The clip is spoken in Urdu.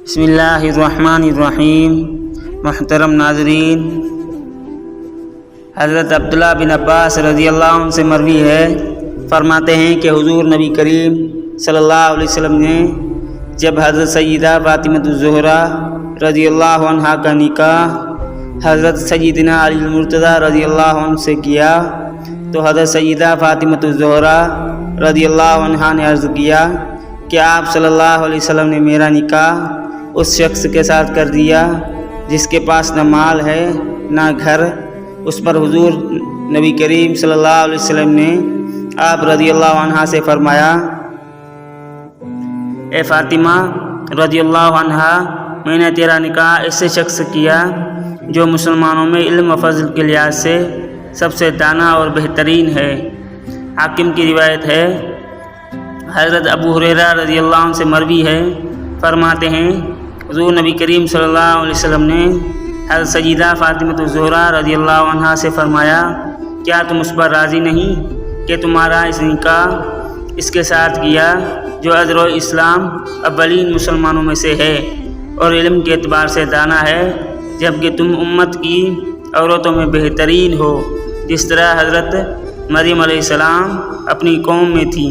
بسم اللہ الرحمن الرحیم۔ محترم ناظرین، حضرت عبداللہ بن عباس رضی اللہ عنہ سے مروی ہے، فرماتے ہیں کہ حضور نبی کریم صلی اللہ علیہ وسلم نے جب حضرت سیدہ فاطمہ الزہرا رضی اللہ عنہ کا نکاح حضرت سیدنا علی المرتضیٰ رضی اللہ عنہ سے کیا تو حضرت سیدہ فاطمہ الزہرا رضی اللہ عنہ نے عرض کیا کہ آپ صلی اللہ علیہ وسلم نے میرا نکاح اس شخص کے ساتھ کر دیا جس کے پاس نہ مال ہے نہ گھر۔ اس پر حضور نبی کریم صلی اللہ علیہ وسلم نے آپ رضی اللہ عنہ سے فرمایا، اے فاطمہ رضی اللہ عنہ، میں نے تیرا نکاح ایسے شخص سے کیا جو مسلمانوں میں علم و فضل کے لحاظ سے سب سے دانا اور بہترین ہے۔ حاکم کی روایت ہے، حضرت ابو ہریرہ رضی اللہ عنہ سے مروی ہے، فرماتے ہیں حضور نبی کریم صلی اللہ علیہ وسلم نے حضرت سیدہ فاطمہ الزہرا رضی اللہ عنہ سے فرمایا، کیا تم اس پر راضی نہیں کہ تمہارا اس نکاح اس کے ساتھ کیا جو ازر و اسلام اولین مسلمانوں میں سے ہے اور علم کے اعتبار سے دانا ہے، جبکہ تم امت کی عورتوں میں بہترین ہو، جس طرح حضرت مریم علیہ السلام اپنی قوم میں تھی۔